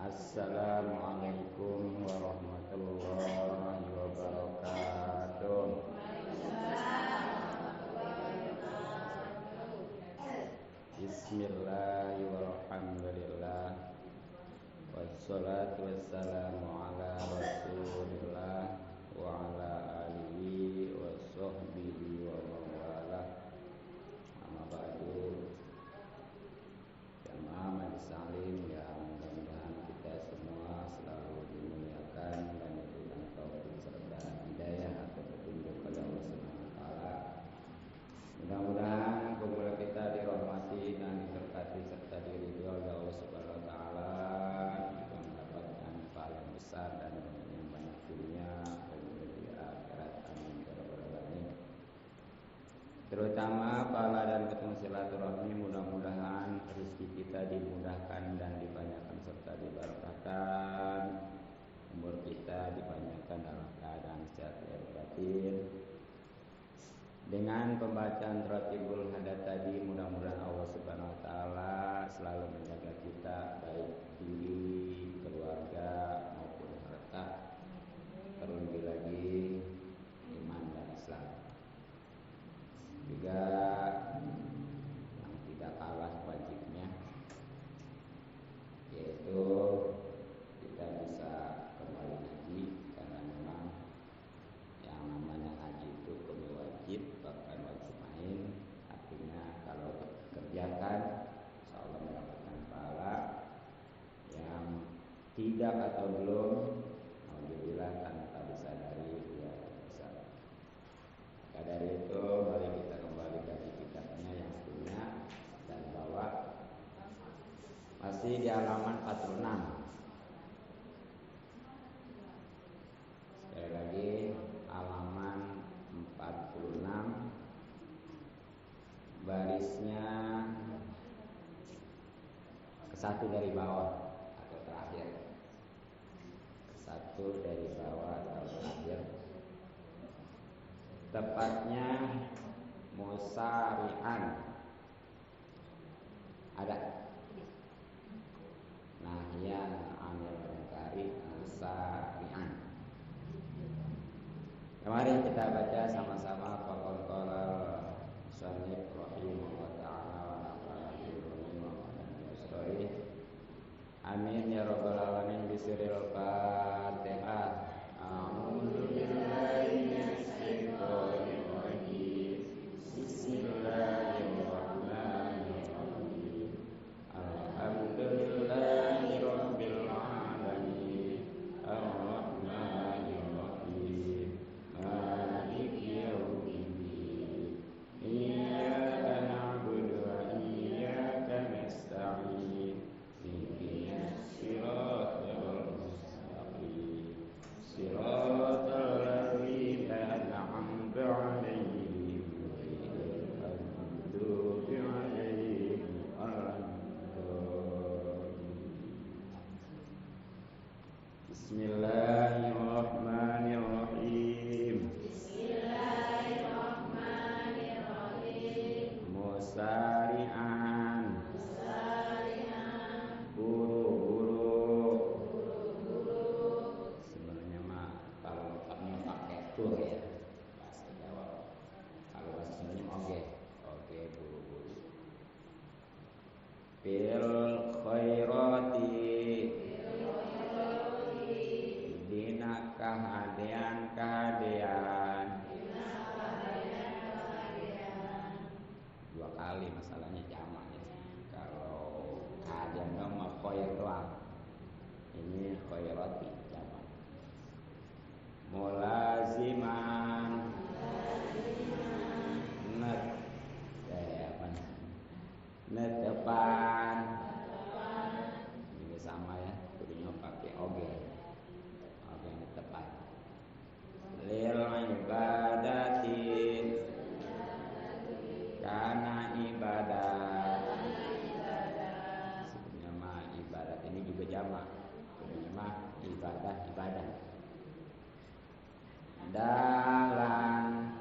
Assalamualaikum warahmatullahi wabarakatuh. Bismillahirrahmanirrahim. Wassalatu wassalamu ala Rasulillah wa ala alihi wa sahbihi wa mawalah. Amma ba'du. Jamaah majelis salim yang mudah-mudahan kita semua selalu dimuliakan dan diberikan taufik serta hidayah atau petunjuk oleh Allah Subhanahu wa taala. Mudah-mudahan kumpulan kita dirahmati dan diberkati serta diridhoi oleh Allah Subhanahu wa taala, juga mendapatkan pahala yang besar dan yang banyak dunia dan di akhirat. Amin ya rabbal alamin. Terutama pahala dan ketemu silaturahmi, mudah-mudahan rezeki kita dimudahkan dan dibanyakan serta diberkahkan, umur kita dipanjangkan dalam keadaan sehat lahir batin. Dengan pembacaan Ratibul Hadat tadi, mudah-mudahan Allah Subhanahu wa taala selalu menjaga kita, baik diri, keluarga maupun harta, terlebih lagi iman dan Islam. Juga yang tidak kalah wajibnya, yaitu kita bisa kembali haji, karena memang yang namanya haji itu hukumnya wajib, bahkan wajib main. Artinya kalau dikerjakan insya Allah mendapatkan pahala. Yang tidak atau belum, alhamdulillah tanpa disadari dia bisa. Maka dari itu mari kita kembali dari kitabnya yang punya dan bawa, masih di halaman 46. Sekali lagi halaman 46, barisnya ke satu dari bawah atau terakhir, ke satu dari bawah atau terakhir, tepatnya musari'an. Ada nahyan anil munkari musari'an. Kemarin kita baca sama-sama qala musannif rahimahullah ta'ala wa nafa'ana bihi wa bihi. Amin ya rabbal alamin. Bismillahil Fatihah. A'udzu billahi minasy syaithanir rajim. Bismillahirrahmanirrahim. Alhamdulillahi rabbil alamin. Ar-Rahmanir Rahim. Maliki yaumiddin. Iyyaka na'budu wa iyyaka nasta'in. Ihdinas siratal mustaqim. Siratal ladzina an'amta 'alaihim ghairil maghdubi 'alaihim waladdallin. Bismillahirrahmanirrahim. Musari'an. Buru-buru. Sebenarnya mah kalau lengkapnya pakai tur ya, bahasa Jawa. Kalau bahasa Sundanya oke, buru-buru. Bil khairati, dina kahadean. Dua kali masalahnya jamak ya. Kalau kahadean mah khair doang, ini khairati jamak. Mulaziman. Netepan. Ini sama ya, kudunya pakai oge netepan. Lil ibadati, karena ibadah. Sebenarnya mah ibadat ini juga jamak, kudunya mah ibadah. Dalan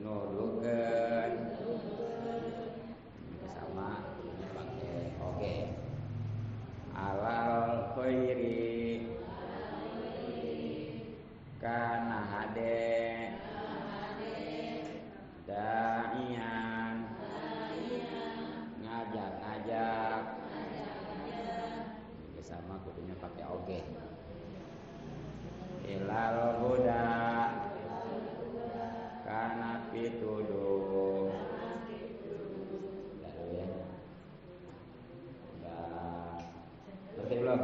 nuduhkeun, sama pakai oge. Ala Oke. Ilal huda kana pituduh. Lalu ya. Udah. Ngerti belum?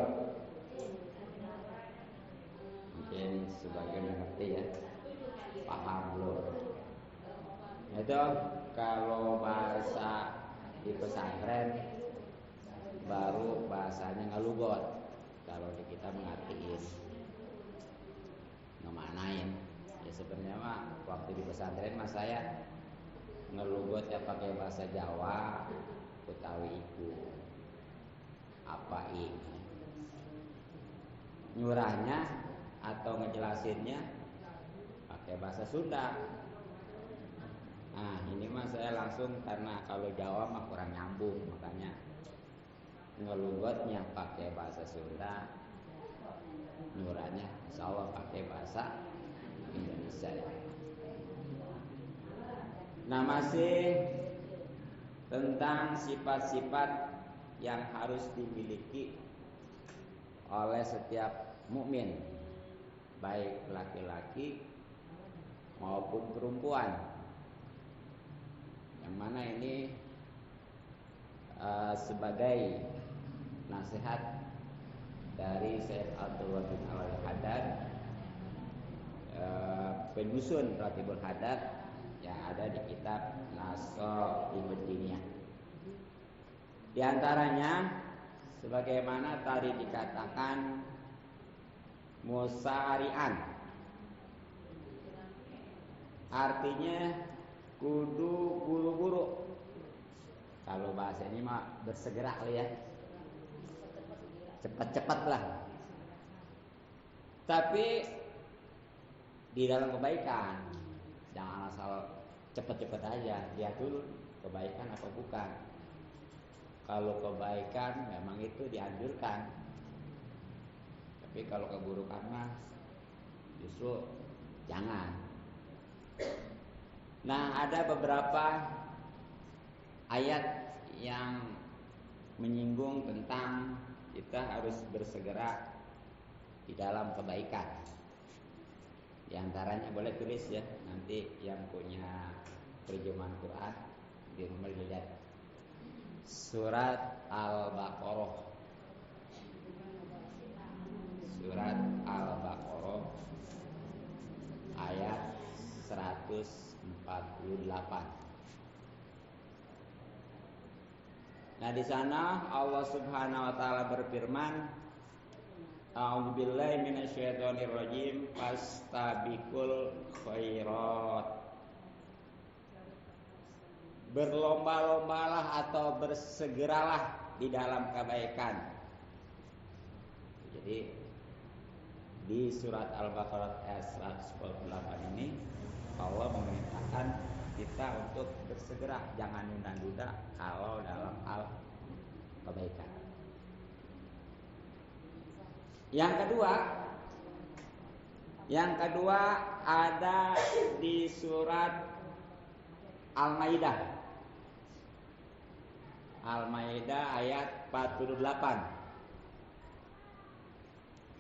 Mungkin sebagian ngerti ya. Paham belum? Itu kalau bahasa di pesantren baru bahasanya ngelugot. Kalau di kita mengartiin, ngemanain. Ya sebenarnya mah waktu di pesantren mah saya ngelugot ya pakai bahasa Jawa, Betawi iku. Apa ini? Nyurahnya atau ngejelasinnya pakai bahasa Sunda. Nah ini mah saya langsung karena kalau Jawa mah kurang nyambung, makanya ngelugotnya pakai bahasa Sunda, nyurahnya insya Allah pakai bahasa Indonesia. Nah masih tentang sifat-sifat yang harus dimiliki oleh setiap mukmin, baik laki-laki maupun perempuan. Yang mana ini sebagai nasihat dari Syekh Abdul Wahid Al-Haddad, penyusun Ratibul Haddad yang ada di kitab Nasha'ihud Diniyah. Di antaranya sebagaimana tadi dikatakan musari'an, artinya kudu buru-buru. Kalau bahasa ini mah bersegera ya, cepat-cepat lah. Tapi di dalam kebaikan, jangan asal cepat-cepat aja. Lihat dulu kebaikan apa bukan. Kalau kebaikan memang itu dianjurkan. Tapi kalau keburukan mah justru jangan. Nah, ada beberapa ayat yang menyinggung tentang kita harus bersegera di dalam kebaikan. Di antaranya boleh tulis ya, nanti yang punya terjemahan Quran di rumah dilihat. Surat Al-Baqarah. Surat Al-Baqarah ayat 148. Nah di sana Allah Subhanahu wa taala berfirman, A'udzubillahi minasyaitonirrajim, fastabiqul khairat. Berlomba-lombalah atau bersegeralah di dalam kebaikan. Jadi di surat Al-Baqarah ayat 148 ini Allah memerintahkan kita untuk bersegera, jangan nunda-nunda kalau dalam hal kebaikan. Yang kedua ada di surat Al-Maidah. Al-Maidah ayat 48.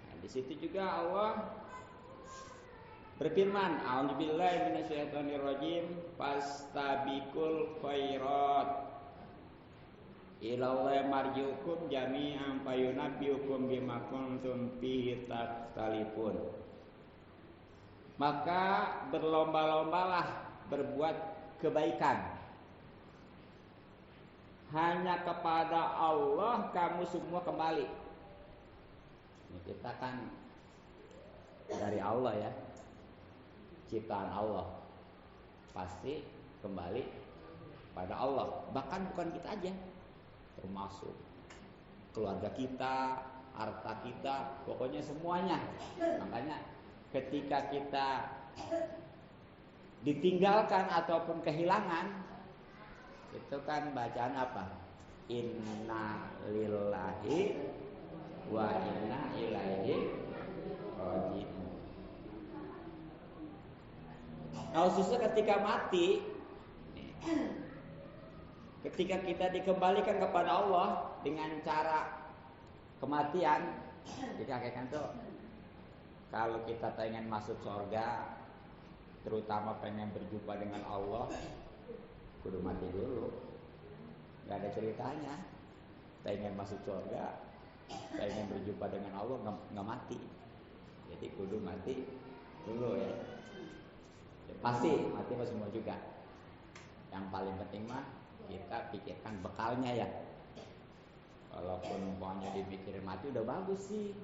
Nah, di situ juga Allah berfirman, A'udzubillahi minasyaitonirrajim, fastabiqul khairat. Ilallahi marji'ukum jami'an fayunabbi'ukum bima kuntum fihi takhtalifun. Maka berlomba-lombalah berbuat kebaikan. Hanya kepada Allah kamu semua kembali. Ini kita kan dari Allah ya, ciptaan Allah, pasti kembali pada Allah. Bahkan bukan kita aja, termasuk keluarga kita, harta kita, pokoknya semuanya. Makanya ketika kita ditinggalkan ataupun kehilangan, itu kan bacaan apa? Inna lillahi wa inna ilaihi raji'un. Nah, khususnya ketika mati, ketika kita dikembalikan kepada Allah dengan cara kematian, Jadi hakikat tuh kalau kita pengen masuk surga, terutama pengen berjumpa dengan Allah, kudu mati dulu. Gak ada ceritanya. Pengen masuk surga, pengen berjumpa dengan Allah nggak mati. Jadi kudu mati dulu ya. Pasti mati pas semua juga. Yang paling penting mah kita pikirkan bekalnya ya. Walaupun umpamanya dipikirin mati udah bagus sih.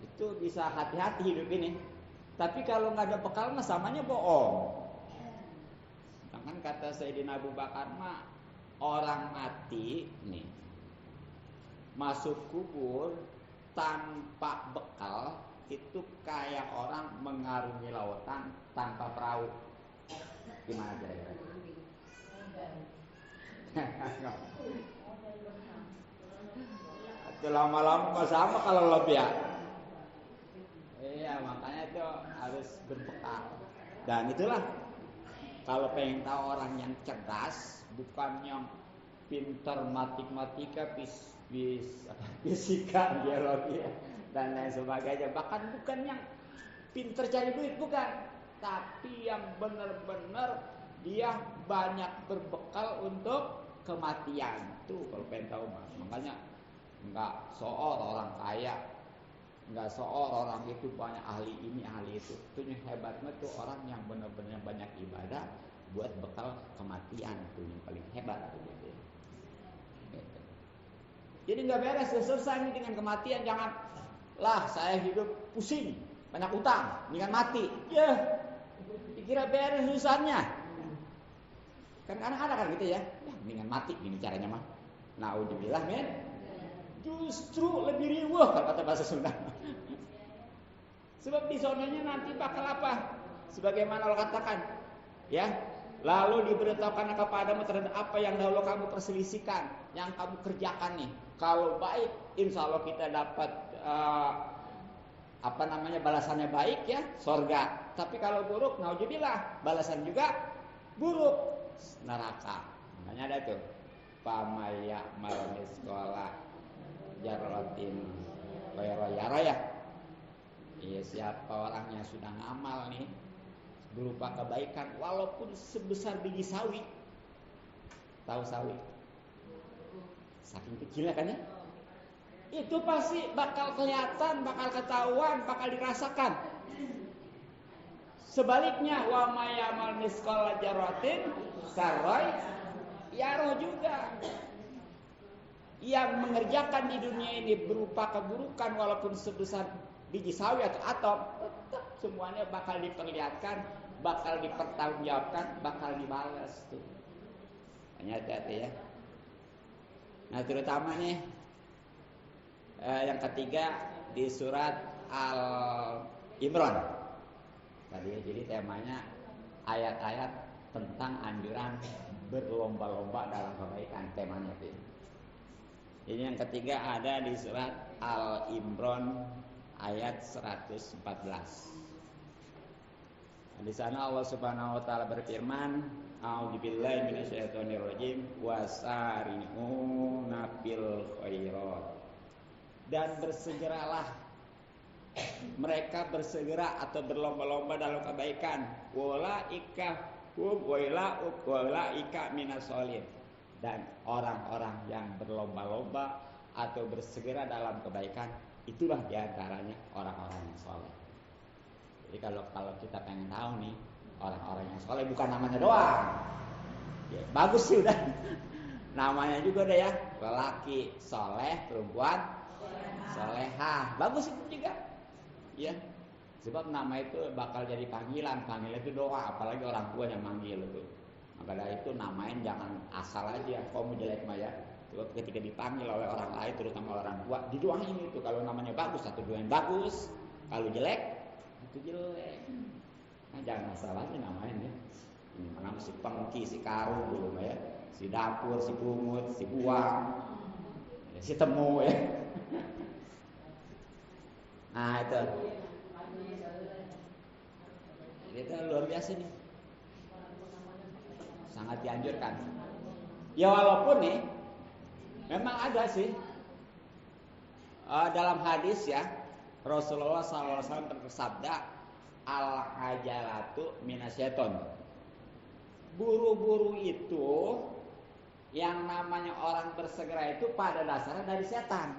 Itu bisa hati-hati hidup ini. Tapi kalau nggak ada bekal mah samanya bohong. Sedangkan kata Sayyidina Abu Bakar mah orang mati nih masuk kubur tanpa bekal itu kayak orang mengarungi lautan tanpa perahu. Gimana kira-kira? Itu lama-lama sama kalau lebih ya. Iya, makanya itu harus berbekal. Dan itulah kalau pengen tahu orang yang cerdas, bukan yang pintar matematika, fisika, biologi dan lain sebagainya. Bahkan bukan yang pintar cari duit, bukan. Tapi yang benar-benar dia banyak berbekal untuk kematian. Tuh kalau pengen tahu mah. Makanya enggak soal orang kaya, enggak soal orang itu banyak ahli ini ahli itu. Itu yang hebatnya tuh orang yang benar-benar banyak ibadah buat bekal kematian, itu yang paling hebat tuh gitu. Jadi nggak beres, selesai dengan kematian. Jangan lah saya hidup pusing, banyak utang, dengan mati. Ya, dikira beres urusannya. Kan kadang-kadang kan gitu ya. Ya, dengan mati gini caranya mah. Naudzubillah men. Justru lebih riweuh kalau kata bahasa Sunda. Sebab di zonanya nanti bakal apa? Sebagaimana Allah katakan, ya. Lalu diberitahukan kepadamu terhadap apa yang dahulu kamu perselisihkan, yang kamu kerjakan nih. Kalau baik, insya Allah kita dapat balasannya baik ya, surga. Tapi kalau buruk, naudzubillah, balasan juga buruk, neraka. Makanya ada tuh, pamaya malamis sekolah jarratin yara ya. Iya, siapa orang yang sudah ngamal nih berupa kebaikan walaupun sebesar biji sawi. Tahu sawi? Saking kecilnya kan ya? Itu pasti bakal kelihatan, bakal ketahuan, bakal dirasakan. Sebaliknya, wa mayamal misqala dzarratin saroi yaro juga. Yang mengerjakan di dunia ini berupa keburukan walaupun sebesar biji sawi atau atom, tetap semuanya bakal diperlihatkan, bakal dipertanggungjawabkan, bakal dibalas tuh. Hanya hati-hati ya. Nah, terutama nih yang ketiga di surat Al-Imran. Tadi jadi temanya ayat-ayat tentang anjuran berlomba-lomba dalam kebaikan, temanya itu. Ini yang ketiga ada di surat Al-Imran ayat 114. Di sana Allah Subhanahu wa taala berfirman, a'udzubillahi minasyaitonirrajim wasari'u nabil khairat. Dan bersegeralah mereka bersegera atau berlomba-lomba dalam kebaikan. Walaika minasolin. Dan orang-orang yang berlomba-lomba atau bersegera dalam kebaikan, itulah diantaranya orang-orang yang soleh. Jadi kalau kita pengen tahu nih orang-orang yang soleh, bukan namanya doang. Ya, bagus sih udah. Namanya juga udah ya, lelaki soleh, perempuan solehah. Bagus itu juga. Ya. Sebab nama itu bakal jadi panggilan. Panggilan itu doa, apalagi orang tua yang manggil itu. Maka dari itu namain jangan asal aja. Kamu jelek mah ya. Sebab ketika dipanggil oleh orang lain, terutama orang tua, didoain itu. Kalau namanya bagus, satu dua yang bagus. Kalau jelek, itu jelek. Nah, jangan asal aja namain ya. Ini mana si pengki, si karung dulu ya. Si dapur, si bungut, si buang, ya, si temu ya. Nah itu. Itu luar biasa nih. Sangat dianjurkan. Ya walaupun nih memang ada sih Dalam hadis ya, Rasulullah SAW bersabda, al-ajalatu minasyaiton. Buru-buru itu, yang namanya orang bersegera itu pada dasarnya dari setan.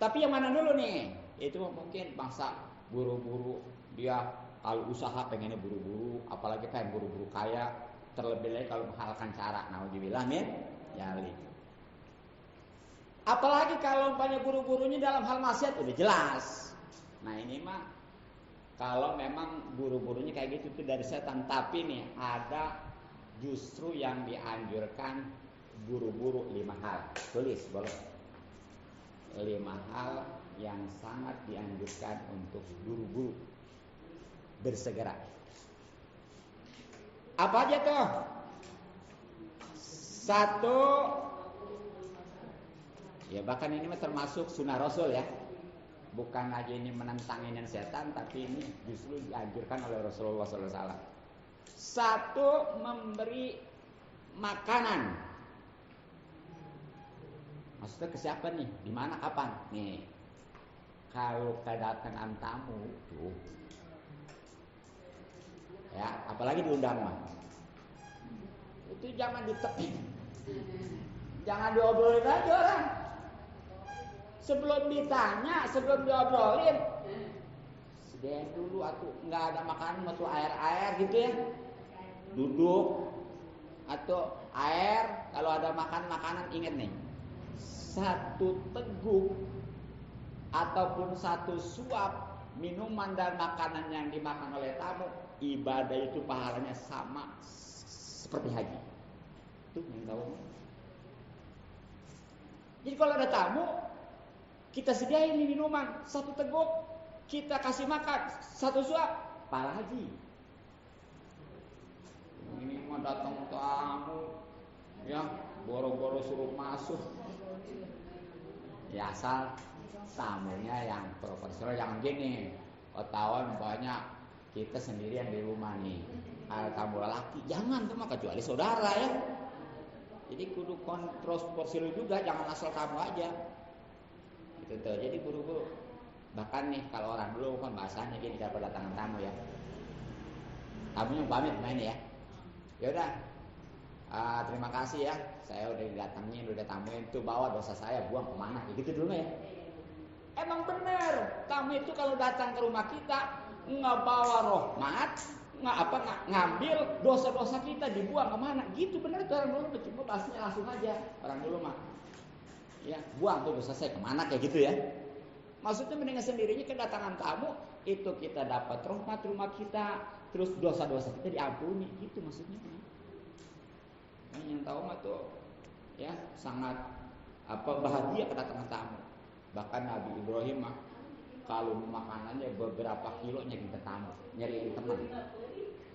Tapi yang mana dulu nih? Itu mungkin bangsa buru-buru, dia kalau usaha pengennya buru-buru, apalagi pengen buru-buru kaya, terlebih lagi kalau menghalalkan cara. Nauzubillah min dzalik. Apalagi kalau umpamanya buru-burunya dalam hal maksiat udah jelas. Nah ini mah kalau memang buru-burunya kayak gitu itu dari setan. Tapi nih ada justru yang dianjurkan buru-buru 5 hal. Tulis boleh. 5 hal yang sangat dianjurkan untuk buru-buru bersegera. Apa aja tuh? 1, ya bahkan ini termasuk sunnah Rasul ya. Bukan lagi ini menentangin setan, tapi ini justru dianjurkan oleh Rasulullah SAW. 1, memberi makanan. Maksudnya ke siapa nih? Di mana kapan? Nih. Kalau kedatangan tamu tuh, ya apalagi diundang mah, itu jangan ditepin, jangan diobrolin aja orang. Sebelum ditanya, sebelum diobrolin, sediain dulu atau nggak ada makanan atau air gitu ya, duduk atau air. Kalau ada makanan ingat nih, 1 teguk ataupun 1 suap minuman dan makanan yang dimakan oleh tamu, ibadah itu pahalanya sama seperti haji. Tuh yang tahu. Jadi kalau ada tamu, kita sediain minuman 1 teguk, kita kasih makan 1 suap, pahala haji. Ini mah datang tamu, ya boro-boro suruh masuk. Ya asal tamunya yang profesional, jangan gini. Ketahuan banyak kita sendirian di rumah nih. Ada tamu lelaki, jangan tuh mah kecuali saudara ya. Jadi kudu kontrol porsi lu juga, jangan asal kamu aja. Gitu tuh. Jadi buru-buru. Bahkan nih kalau orang dulu kan bahasanya gini kalau kedatangan tamu ya. Tamunya pamit main ya. Ya udah. Terima kasih ya. Saya udah didatangin, udah tamuin tuh, bawa dosa saya buang kemana? Gitu dulu ya. Emang bener. Tamu itu kalau datang ke rumah kita nggak bawa rahmat, nggak ngambil dosa-dosa kita dibuang kemana? Gitu bener tuh orang dulu. Cuma bahasanya langsung aja orang dulu mah. Ya, buang tuh dosa saya kemana kayak gitu ya. Maksudnya mendengar sendirinya kedatangan tamu itu kita dapat rahmat rumah kita, terus dosa-dosa kita diampuni, gitu maksudnya. Nah, yang tahu mah tuh ya sangat bahagia kedatangan tamu. Bahkan Nabi Ibrahim mah kalau makanannya beberapa kilo nyari tamu, nyari teman,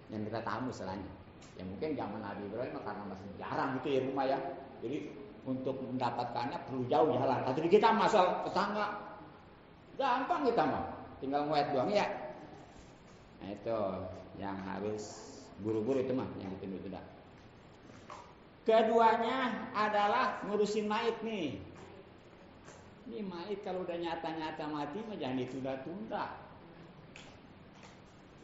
yang kita tamu selain. Ya mungkin zaman Nabi Ibrahim karena masih jarang gitu ya rumah ya. Jadi untuk mendapatkannya perlu jauh jalan. Tapi kita masal tetangga gampang kita mah, tinggal nguet doang ya. Nah itu yang harus buru-buru itu mah yang itu dah. Keduanya adalah ngurusin mayit nih. Ini mayit kalau udah nyata-nyata mati mah jangan ditunda-tunda.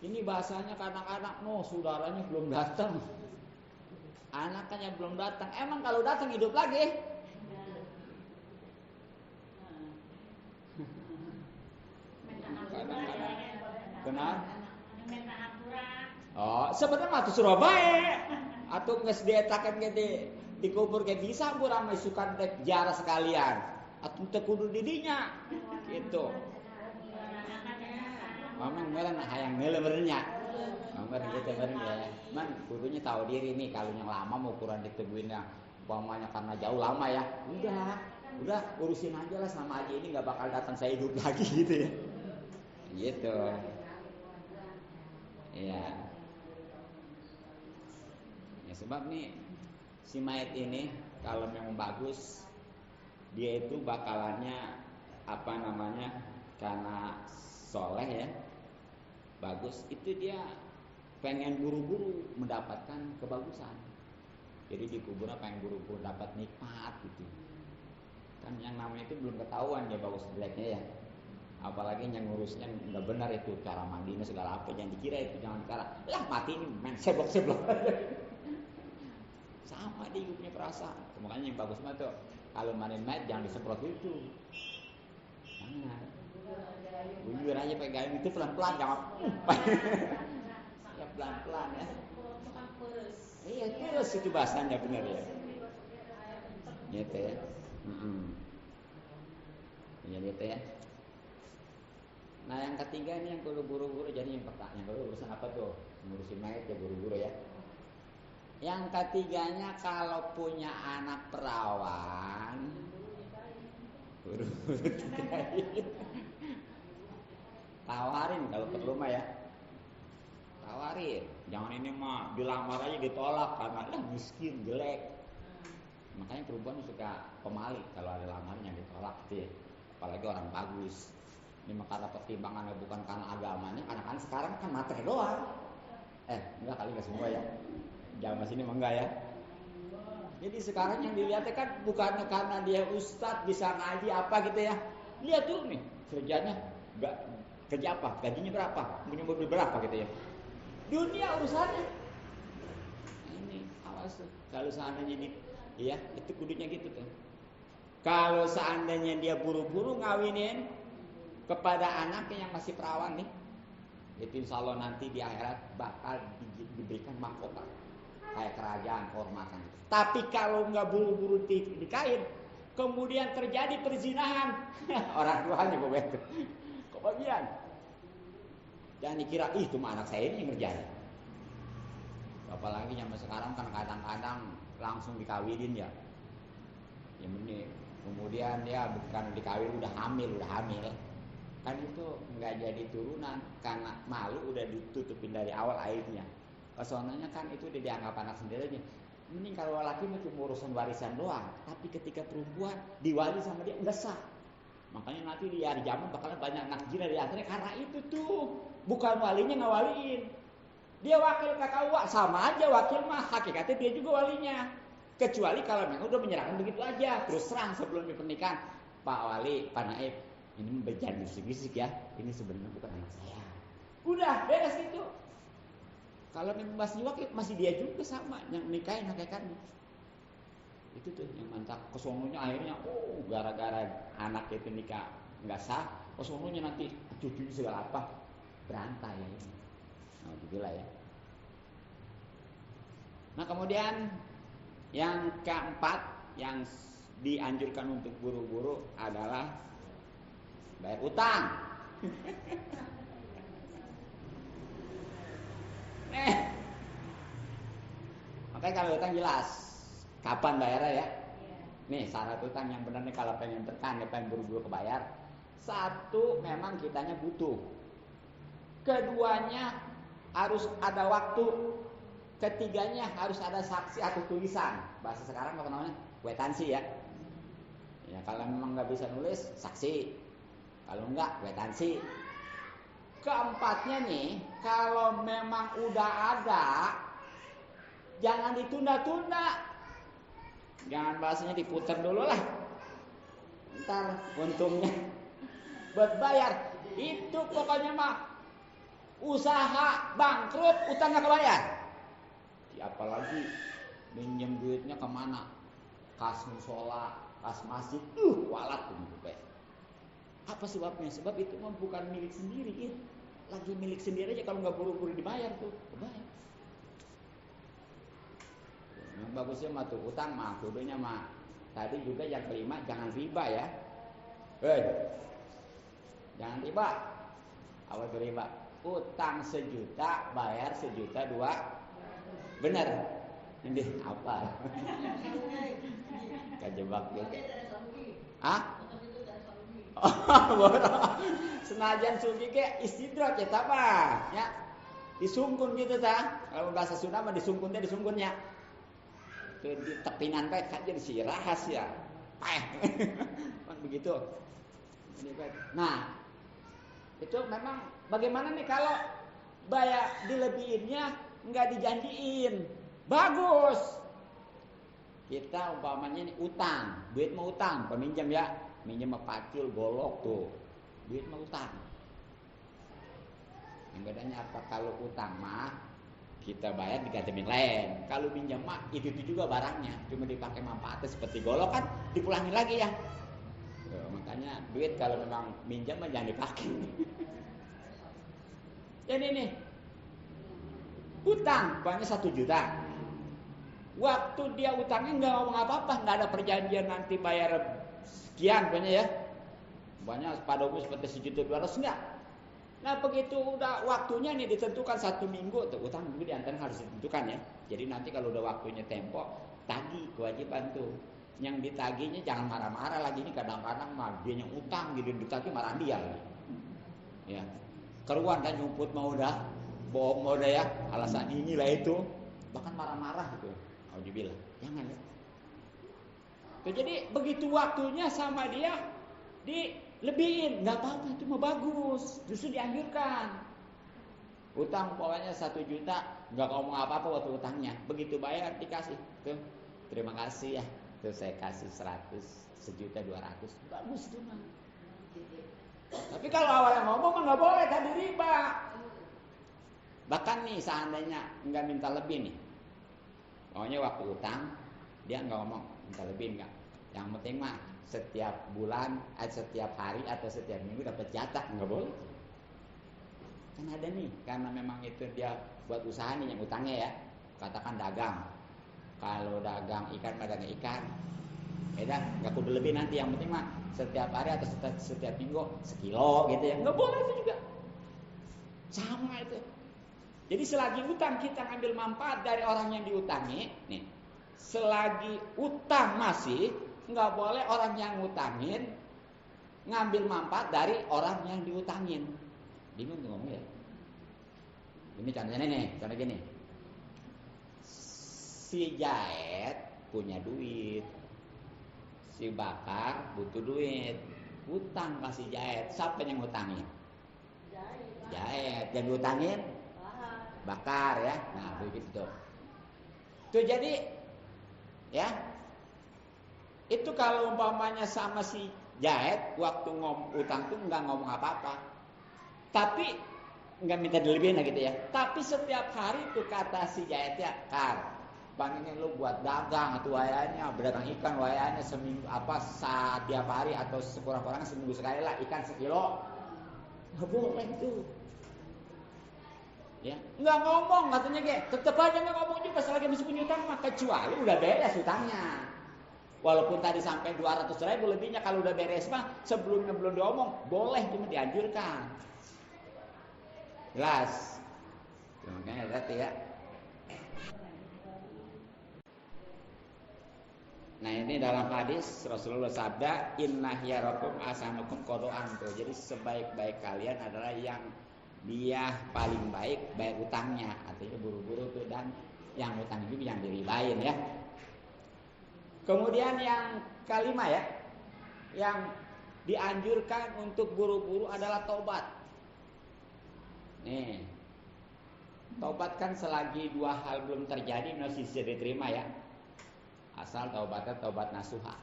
Ini bahasanya kadang-kadang saudaranya belum datang. Anaknya belum datang. Emang kalau datang hidup lagi? Kadang-kadang. Kenapa? Oh, sebenarnya mah Surabaya. Atau nges dietakan gede dikubur kayak bisa bu ramai sukan jarah sekalian. Atau tekudu didinya. Gitu. Memang mereka hayang melemernya. Nomor gitu ya. Man, gurunya tahu diri nih kalau yang lama mau ukuran diteguinnya umpamanya karena jauh lama ya. Udah urusin aja lah sama aja ini nggak bakal datang saya hidup lagi gitu ya. Gitu. Iya. Ya sebab nih si mayat ini kalau memang bagus dia itu bakalannya karena soleh ya. Bagus itu dia pengen buru-buru mendapatkan kebagusan. Jadi di kuburan pengen buru-buru dapat nikmat gitu. Kan yang namanya itu belum ketahuan ya bagus jeleknya ya. Apalagi yang ngurusnya nggak benar itu cara mandinya segala apa, jangan dikira itu, jangan dikira lah mati ini main seblok sama dia punya perasaan. Makanya yang bagus mah tuh kalau mandi mayat jangan disemprot itu, jangan bujur aja pakai gayung itu pelan-pelan, jangan ya pelan-pelan ya. Iya terus itu bahasanya benar ya gitu ya. Ya gitu ya. Nah yang ketiga ini yang buru-buru, jadi yang pertama yang urusan apa tuh? Ngurusin mayat ya buru-buru ya. Yang ketiganya kalau punya anak perawan, buru-buru nikahin. Tawarin kalau perlu mah ya. Tawarin, jangan ini mah dilamar aja ditolak karena miskin, jelek. Makanya perempuan suka pemali kalau ada lamarnya ditolak gitu ya. Apalagi orang bagus. Ini karena pertimbangannya bukan karena agamanya, karena kan sekarang kan materi doang. Enggak kali enggak semua ya. Zaman sini mah enggak ya. Jadi sekarang yang dilihatnya kan bukan karena dia ustadz bisa ngaji apa gitu ya. Lihat tuh nih kerjanya, enggak kerja apa, gajinya berapa, punya mobil berapa gitu ya. Dunia urusannya. Ini awas tuh. Kalau seandainya ya itu kudunya gitu tuh. Kalau seandainya dia buru-buru ngawinin kepada anaknya yang masih perawan nih, itu insya Allah nanti di akhirat bakal diberikan mahkota kayak kerajaan, kehormatan. Tapi kalau nggak buru-buru dikain, kemudian terjadi perzinahan, orang tuanya begitu, kebagian. Jangan dikira itu mah anak saya ini yang ngerjain. Apalagi zaman sekarang kan kadang-kadang langsung dikawinin ya, yang benih. Kemudian ya bukan dikawin udah hamil. Kan itu nggak jadi turunan karena malu udah ditutupin dari awal aibnya. Soalnya kan itu udah dianggap anak sendirinya. Mending kalau laki cuma urusan warisan doang, tapi ketika perempuan diwali sama dia nggak sah. Makanya nanti di hari zaman bakalan banyak anak zina di antaranya karena itu tuh bukan walinya ngawaliin. Dia wakil KKUA sama aja wakil mah hakikatnya dia juga walinya. Kecuali kalau memang udah menyerahkan begitu aja terus terang sebelum pernikahan, Pak Wali, Pak Naib, ini berjanji bisik-bisik ya, ini sebenarnya bukan anak saya. Udah beres itu. Kalau memang masih wakil masih dia juga sama yang nikahin hakikatnya. Itu tuh yang mantap kesononya akhirnya gara-gara anak itu nikah nggak sah, kesononya nanti cucu segala apa berantai ya. Nah gitulah ya. Nah kemudian yang keempat yang dianjurkan untuk buru-buru adalah bayar utang. Makanya kalau utang jelas kapan bayarnya ya. Nih syarat utang yang benar nih kalau pengen bertahan, pengen buru-buru kebayar. Satu, memang kitanya butuh. Keduanya harus ada waktu. Ketiganya harus ada saksi atau tulisan. Bahasa sekarang apa namanya? Kwitansi ya. Ya kalau memang nggak bisa nulis, saksi. Kalau enggak, kwitansi. Keempatnya nih, kalau memang udah ada, jangan ditunda-tunda. Jangan bahasanya diputar dulu lah. Ntar untungnya buat bayar. Itu pokoknya mah usaha bangkrut, utangnya kebayar. Apalagi minjem duitnya kemana? Kas musola, kas masjid, walat tuh. Apa sebabnya? Sebab itu mah bukan milik sendiri ya. Lagi milik sendiri aja kalau nggak buru-buru dibayar tuh, kebayar. Yang bagusnya mah tuh utang mah, kudunya mah. Tadi juga yang kelima jangan riba ya. Jangan riba. Apa tuh riba? Utang 1 juta, bayar 1,2 juta. Bener. Ini apa? Kejebak juga. Hah? Senajan sugi ke istidrak ya apa? Ya. Disungkun gitu ta. Kalau bahasa Sunda mah disungkunnya. Itu di tepinan bae kan jadi si rahasia. Kan begitu. Nah, itu memang bagaimana nih kalau bayar dilebihinnya enggak dijanjiin. Bagus. Kita umpamanya nih utang, duit mau utang, peminjam ya, minjem sama pacul, golok tuh, duit mau utang. Yang bedanya apa? Kalau utang mah kita bayar diganti yang lain. Kalau pinjam mah itu juga barangnya, cuma dipakai manfaatnya seperti golok kan dipulangin lagi ya. Makanya duit kalau memang minjam mah jangan dipakai. Jadi nih utang banyak 1 juta. Waktu dia utangnya nggak ngomong apa-apa, nggak ada perjanjian nanti bayar sekian banyak ya. Banyak pada umumnya seperti 1.200.000 enggak. Nah begitu udah waktunya nih ditentukan 1 minggu tuh utang dulu diantar harus ditentukan ya. Jadi nanti kalau udah waktunya tempo tagih kewajiban tuh. Yang ditagihnya jangan marah-marah lagi, ini kadang-kadang mah dia yang utang gitu ditagih marah dia lagi. Ya. Keruan dan nyumput mau udah bohong mau udah ya, alasan inilah itu, bahkan marah-marah gitu. Alhamdulillah, jangan ya. Tuh, jadi begitu waktunya sama dia dilebihin, nggak apa-apa itu mah bagus, justru dianjurkan. Utang pokoknya 1 juta, nggak ngomong apa-apa waktu utangnya. Begitu bayar dikasih, tuh terima kasih ya, tuh saya kasih 100.200.000, bagus tuh mah. Tapi kalau awalnya ngomong mah nggak boleh, tadi riba. Bahkan nih seandainya nggak minta lebih nih, pokoknya waktu utang dia nggak ngomong minta lebih nggak. Yang penting mah setiap bulan, setiap hari atau setiap minggu dapat jatah, nggak boleh. Kan ada nih, karena memang itu dia buat usaha nih yang utangnya ya. Katakan dagang, kalau dagang ikan dagang ikan, beda nggak kudu lebih nanti. Yang penting mah setiap hari atau setiap minggu sekilo gitu ya, nggak boleh itu juga. Sama itu. Jadi selagi utang kita ngambil manfaat dari orang yang diutangi, nih, selagi utang masih nggak boleh orang yang ngutangin ngambil manfaat dari orang yang diutangin. Bingung tuh ngomong ya. Ini contohnya nih, contoh gini. Si Jaet punya duit, si Bakar butuh duit, utang kasih Jaet. Siapa yang ngutangin? Jaet. Yang diutangin? Bakar ya. Nah begitu tuh jadi ya, itu kalau umpamanya sama si Jaet waktu utang tuh nggak ngomong apa-apa, tapi nggak minta dilebihin lah gitu ya. Tapi setiap hari tuh kata si Jaet ya, Kar, bang ini lu buat dagang atau wayanya berdagang ikan wayanya seminggu apa setiap hari atau sekurang-kurangnya seminggu sekali lah ikan sekilo. Nggak boleh tuh. Ya, nggak ngomong katanya kayak, tetap aja nggak ngomong juga selagi masih punya utang mah, kecuali udah beres utangnya. Walaupun tadi sampai 200.000 lebihnya, kalau udah beres mah sebelumnya belum diomong boleh, cuma dianjurkan. Jelas. Makanya berarti ya. Nah ini dalam hadis Rasulullah sabda, inna hiyarakum asanukum kodoan tuh. Jadi sebaik-baik kalian adalah yang dia paling baik bayar utangnya, artinya buru-buru tuh, dan yang utang juga yang diribain ya. Kemudian yang kelima ya, yang dianjurkan untuk buru-buru adalah taubat. Nih, taubat kan selagi 2 hal belum terjadi masih bisa diterima ya, asal taubatnya taubat nasuha.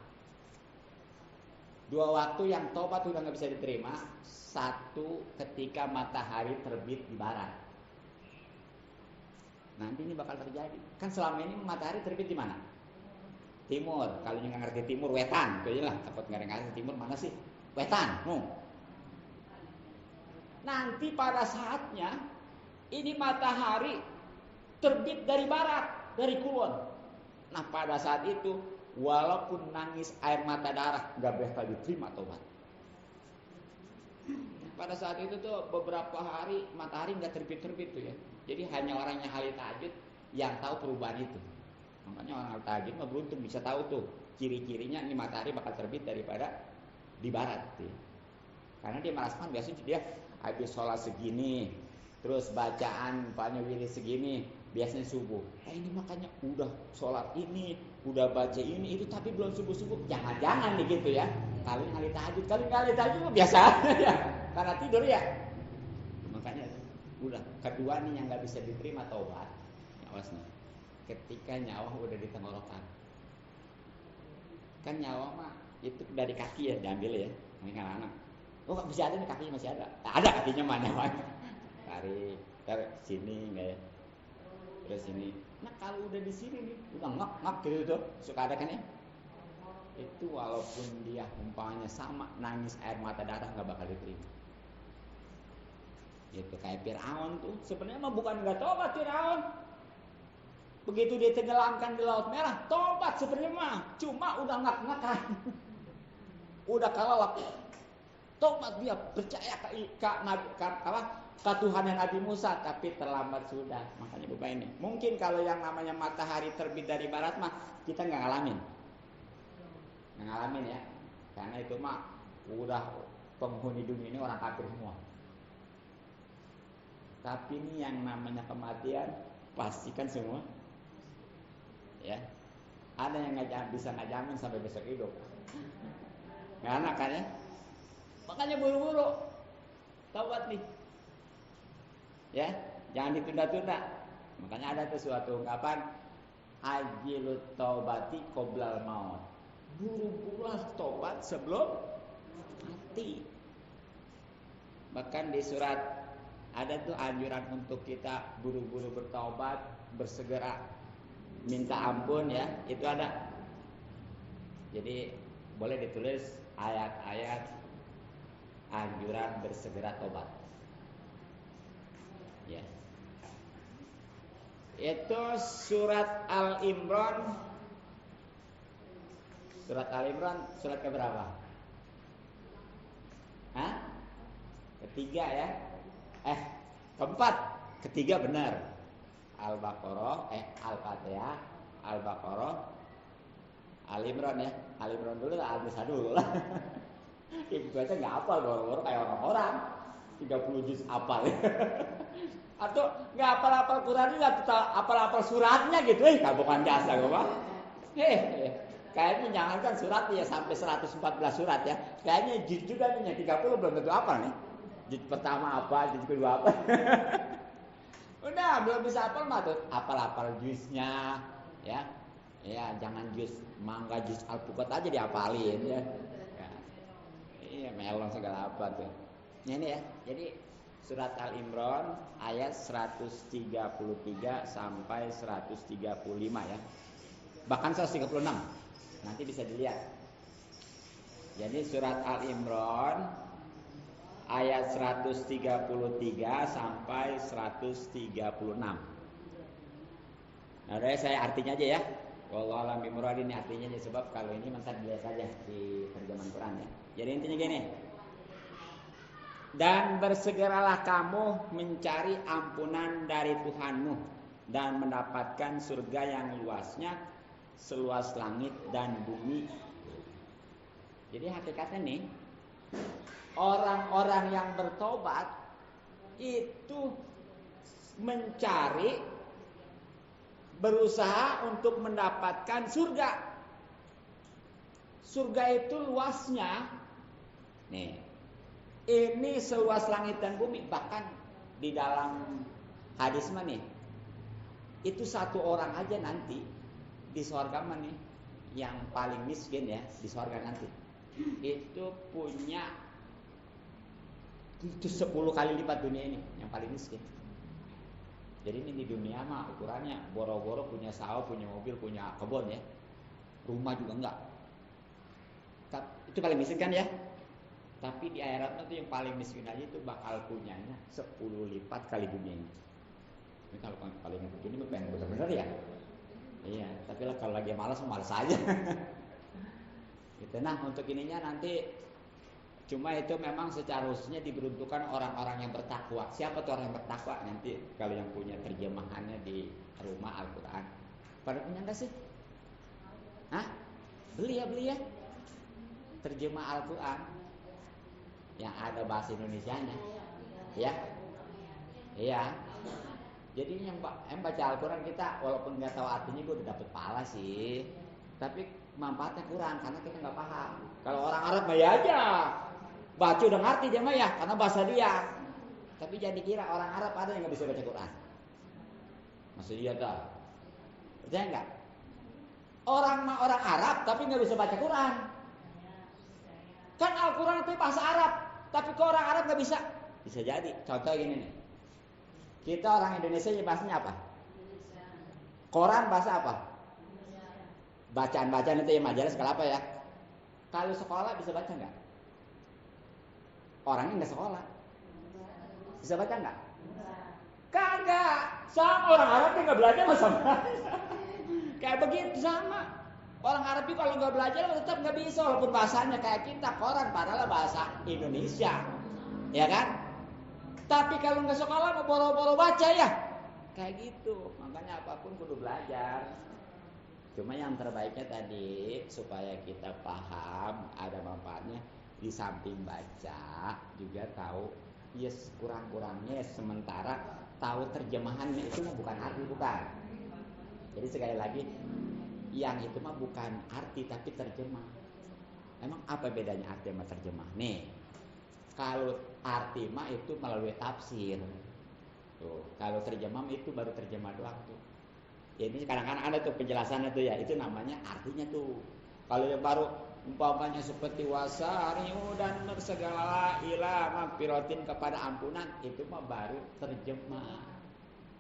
2 waktu yang taubat udah nggak bisa diterima. 1 ketika matahari terbit di barat. Nanti ini bakal terjadi. Kan selama ini matahari terbit di mana? Timur. Kalau yang nggak ngerti timur, wetan. Kayaknya lah, takut nggak ngerti timur mana sih? Wetan. Nanti pada saatnya ini matahari terbit dari barat, dari kulon. Nah pada saat itu, walaupun nangis air mata darah, nggak bakal diterima taubat. Pada saat itu tuh beberapa hari matahari nggak terbit-terbit tuh ya. Jadi hanya orang yang ahli tahajud yang tahu perubahan itu. Makanya orang ahli tahajud mah beruntung bisa tahu tuh ciri-cirinya ini matahari bakal terbit daripada di barat tuh. Karena dia merasakan biasanya dia habis sholat segini, terus bacaan banyak wirid segini, biasanya subuh. Ini makanya udah sholat ini, udah baca ini itu, tapi belum subuh-subuh. Jangan-jangan nih gitu ya. Kali ahli tahajud, kali nggak ahli tahajud biasa ya. Karena tidur ya. Makanya udah kedua nih yang nggak bisa diterima taubat. Awas nih. Ketika nyawa udah di tenggorokan. Kan nyawa mah itu dari kaki ya diambil ya, mungkin anak. Oh nggak bisa ada nih kakinya masih ada. Ada kakinya mana nyawanya. Tarik, tarik sini nggak ya? Terus sini. Nah kalau udah di sini nih, udah ngak gitu tuh, suka ada kan ya? Itu walaupun dia umpamanya sama nangis air mata darah nggak bakal diterima. Gitu kayak Fir'aun tuh, sebenarnya mah bukan nggak tobat Fir'aun. Begitu dia tenggelamkan di Laut Merah, tobat sebenarnya mah, cuma udah ngak-ngakan. Udah kalawak. Tobat dia percaya ke Tuhan Nabi Musa, tapi terlambat sudah. Makanya Bapak ini, mungkin kalau yang namanya matahari terbit dari barat mah kita nggak ngalamin, ya, karena itu mah udah penghuni dunia ini orang kafir semua. Tapi ini yang namanya kematian pastikan semua, ya. Ada yang nggak bisa ngajamin sampai besok hidup, nggak enak kan ya? Makanya buru-buru taubat nih, ya, jangan ditunda-tunda. Makanya ada tuh suatu ungkapan, ajilut taubati qoblal maut. Buru-burulah tobat sebelum mati. Bahkan di surat ada tuh anjuran untuk kita buru-buru bertaubat, bersegera minta ampun ya, itu ada. Jadi boleh ditulis ayat-ayat anjuran bersegera tobat. Ya. Itu surat Al-Imran. Surat Al-Imran surat keberapa? Hah? Ketiga ya? Keempat. Ketiga benar. Al-Baqarah, Al-Fatihah, Al-Baqarah, Al-Imran ya. Al-Imran dulu lah, Al-Nisa dulu lah. Ibu aja nggak hafal, boro-boro kayak orang-orang 30 juz hafal. Atau nggak hafal-hafal Quran juga, hafal-hafal suratnya gitu, bukan jasa gue mah. Kayaknya jangankan surat ya sampai 114 surat ya. Kayaknya juz juga nih yang 30 belum tentu hafal nih. Juz pertama apa, juz kedua apa. Udah belum bisa hafal mah tuh, hafal-hafal juznya ya. Ya jangan juz mangga, juz alpukat aja dihafalin ya. Iya, melon segala apa tuh. Ini ya. Jadi surat Al-Imran ayat 133 sampai 135 ya. Bahkan 136. Nanti bisa dilihat. Jadi surat Al-Imran ayat 133 sampai 136. Nah, saya artinya aja ya. Wallahu a'lam bishawab, ini artinya aja, sebab kalau ini mantan dilihat saja di terjemahan Quran ya. Jadi intinya gini. Dan bersegeralah kamu mencari ampunan dari Tuhanmu dan mendapatkan surga yang luasnya seluas langit dan bumi. Jadi hakikatnya nih, orang-orang yang bertobat itu mencari, berusaha untuk mendapatkan surga. Surga itu luasnya nih, ini seluas langit dan bumi. Bahkan di dalam hadis mah nih, itu satu orang aja nanti di surga mah nih, yang paling miskin ya di surga nanti, itu punya itu 10 kali lipat dunia ini yang paling miskin. Jadi ini di dunia mah ukurannya boro-boro punya sawah, punya mobil, punya kebun ya, rumah juga enggak. Itu paling miskin kan ya. Tapi di akhirat itu yang paling miskin aja itu bakal punyanya 10 lipat kali dunia ini. Ini kalau paling miskin ini pengen bener-bener ya. Iya, tapi lah kalau lagi malas aja. Gitu. Nah untuk ininya nanti, cuma itu memang secara khususnya diperuntukkan orang-orang yang bertakwa. Siapa tuh orang yang bertakwa? Nanti kalau yang punya terjemahannya di rumah Al-Quran. Pada punya enggak sih? Hah? Beli ya. Terjemah Al-Quran yang ada bahasa Indonesianya. Ya. Iya. Jadi yang baca Al-Quran kita walaupun nggak tahu artinya gue udah dapet pahala sih. Tapi manfaatnya kurang karena kita nggak paham. Kalau orang Arab mah ya aja baca udah ngerti dia mah ya, karena bahasa dia. Tapi jangan dikira orang Arab ada yang nggak bisa baca Quran. Maksud dia tak? Percaya nggak? Orang Arab tapi nggak bisa baca Quran. Kan Al-Quran itu bahasa Arab, tapi kok orang Arab nggak bisa? Bisa jadi. Contoh gini nih. Kita orang Indonesia bahasanya apa? Quran bahasa apa? Bacaan-bacaan itu ya majalah segala apa ya. Kalau sekolah bisa baca nggak? Orangnya nggak sekolah. Bisa baca nggak? Kagak. Sama orang Arab yang nggak belajar sama. Kayak begitu sama. Orang Arab itu kalau nggak belajar tetap nggak bisa walaupun bahasanya kayak kita Quran padahal bahasa Indonesia, ya kan? Tapi kalau nggak sekolah mau boro-boro baca ya, kayak gitu. Makanya apapun kudu belajar. Cuma yang terbaiknya tadi supaya kita paham ada manfaatnya di samping baca juga tahu yes kurang-kurangnya sementara tahu terjemahannya itu bukan arti bukan. Jadi sekali lagi yang itu mah bukan arti tapi terjemah. Emang apa bedanya arti sama terjemah? Nih, kalau arti mah itu melalui tafsir. Tuh, kalau terjemah itu baru terjemah doang tuh. Jadi kadang-kadang ada tuh penjelasannya tuh ya, itu namanya artinya tuh. Kalau yang baru umpamanya seperti wasariu dan bersegala ila magfiratin kepada ampunan, itu mah baru terjemah.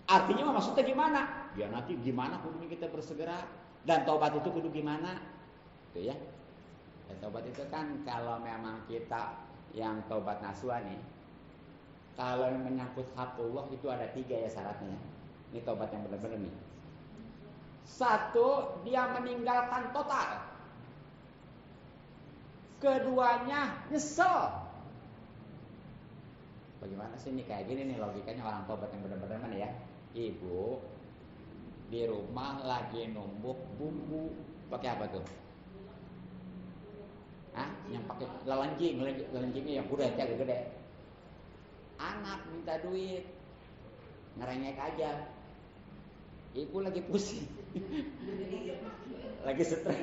Artinya mah maksudnya gimana? Ya nanti gimana kudu kita bersegera. Dan taubat itu kudu gimana? Tuh ya. Dan taubat itu kan kalau memang kita yang taubat nasuha nih, kalau yang menyangkut hakullah itu ada 3 ya syaratnya. Ini taubat yang benar-benar nih. 1, dia meninggalkan total. Keduanya nyesel. Bagaimana sih ini kayak gini nih logikanya orang taubat yang benar-benar mana ya? Ibu di rumah lagi numbuk bumbu pakai apa tuh? Yang pakai lelencingnya yang udah gede. Anak minta duit, ngerengek aja. Ibu lagi pusing, lagi stres.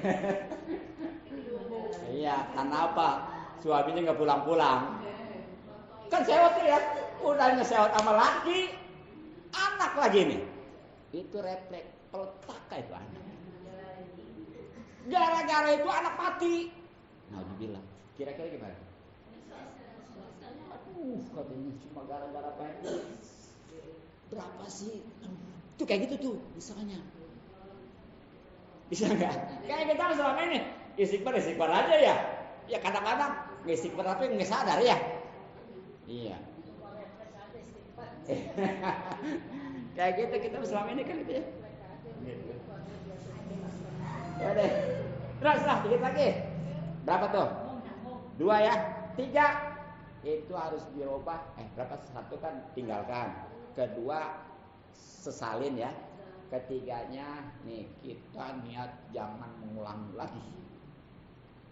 Iya, karena apa? Suaminya nggak pulang-pulang. Kan sewot ya, udah ngesewot sama laki, anak lagi nih. Itu refleks peltaka itu anak. Gara-gara itu anak mati. Nah dibilang, kira-kira gimana? Katanya cuma gara-gara pengen. Berapa sih? Tuh kayak gitu tuh misalnya. Bisa nggak? Kayak kita selama ini istighfar aja ya. Ya kadang-kadang istighfar tapi nggak sadar ya. Iya. Kayak gitu kita selama ini kan gitu ya. Gitu. Ya deh. Terus lah dikit lagi. Berapa tuh? 2 ya. 3 itu harus dirubah. Berapa? 1 kan tinggalkan. Kedua sesalin ya. Ketiganya nih kita niat jangan mengulang lagi.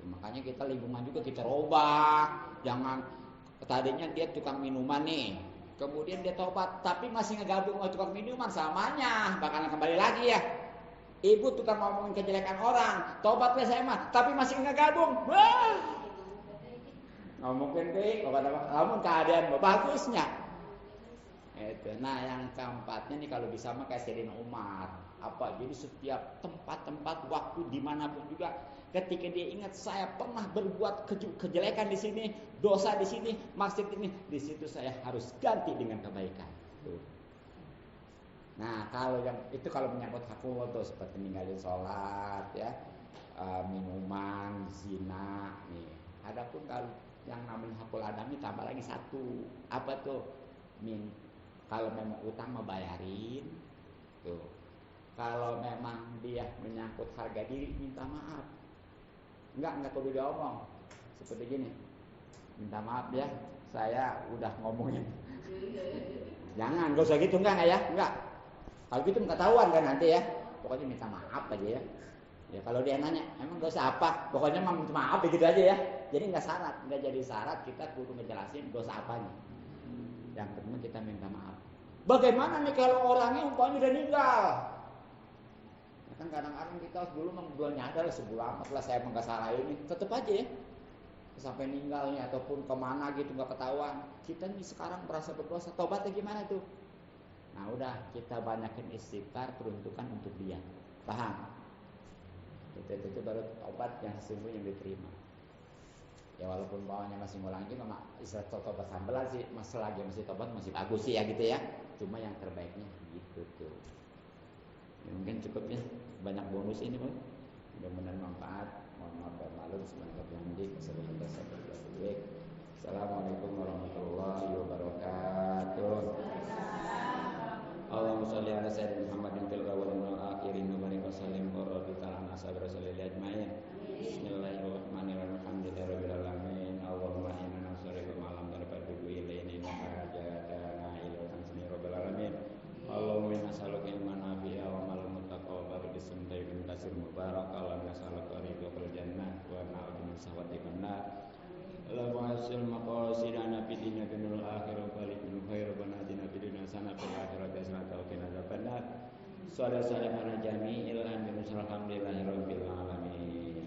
Makanya kita lingkungan juga kita robah. Jangan tadinya dia tukang minuman nih. Kemudian dia tobat, tapi masih ngegabung sama tukang minuman, samanya bakalan kembali lagi ya. Ibu tukang ngomongin kejelekan orang, tobatnya saya mah, tapi masih ngegabung. Wah, ngomongin deh, ngomong keadaan bagusnya. Itu. Nah yang keempatnya nih kalau bisa mah kayak Sayyidina Umar. Apa? Jadi setiap tempat-tempat waktu dimanapun juga, ketika dia ingat saya pernah berbuat kejelekan di sini, dosa di sini, maksud ini, di situ saya harus ganti dengan kebaikan. Tuh. Nah kalau yang itu kalau menyangkut hakul tuh seperti ninggalin sholat, ya, minuman, zina, nih. Adapun kalau yang namanya hakul adami tambah lagi 1, apa tuh? Kalau memang utang mah bayarin, tuh. Kalau memang dia menyangkut harga diri, minta maaf. Enggak perlu diomong. Seperti gini. Minta maaf ya, saya udah ngomongin. Jangan, gak usah gitu enggak ya? Enggak. Kalau gitu enggak ketahuan kan nanti ya. Pokoknya minta maaf aja ya. Ya kalau dia nanya, emang gak usah apa? Pokoknya mah minta maaf gitu aja ya. Jadi enggak syarat, enggak jadi syarat kita kudu ngejelasin dosa apanya. Yang penting kita minta maaf. Bagaimana nih kalau orangnya umpamanya udah meninggal? Kan kadang-kadang kita dulu memang belum nyadar sebulan amat lah saya nggak salah ini, tetap aja ya sampai meninggalnya ataupun kemana gitu nggak ketahuan. Kita nih sekarang merasa berdosa, tobatnya gimana tuh? Nah udah kita banyakin istighfar, peruntukan untuk dia, paham? Itu baru obat yang sesungguhnya yang diterima. Ya walaupun bawahnya masih ngulang juga, istilah tobat sambelan sih, selagi masih tobat masih bagus sih ya gitu ya. Cuma yang terbaiknya gitu tuh. Ya, mungkin cukup ya, banyak bonus ini Bang. Mudah-mudahan manfaat. Mohon maaf dan maklum semoga Assalamualaikum warahmatullahi wabarakatuh. Allahumma sholli ala sayyidina Muhammadin fil awwalin wal akhirin wa barik wa sallim wa radhiyallahu anhu ashabi rasulillah ajmain. Bismillahirrahmanirrahim. Alhamdulillahirabbil alamin. Allahumma inna nas'aluka ma lam narfa'u ilayni wa hajatana ila tanzini rabbil alamin. Allahumma inna nas'aluka ilman nafi'a wa amalan mutaqabbal wa rizqan thayyiban kasir mubarak. Allahumma nas'aluka ridhal jannah wa na'udzu min sawatil nar. Allahumma hasil maqasidana fid dunya wa akhirah balikul khair wa nadina fid dunya hasanah fil akhirati hasanah wa qina adzabannar. Sallallahu alaihi wa sallam jami'il anbiya'i alhamdulillahi rabbil alamin.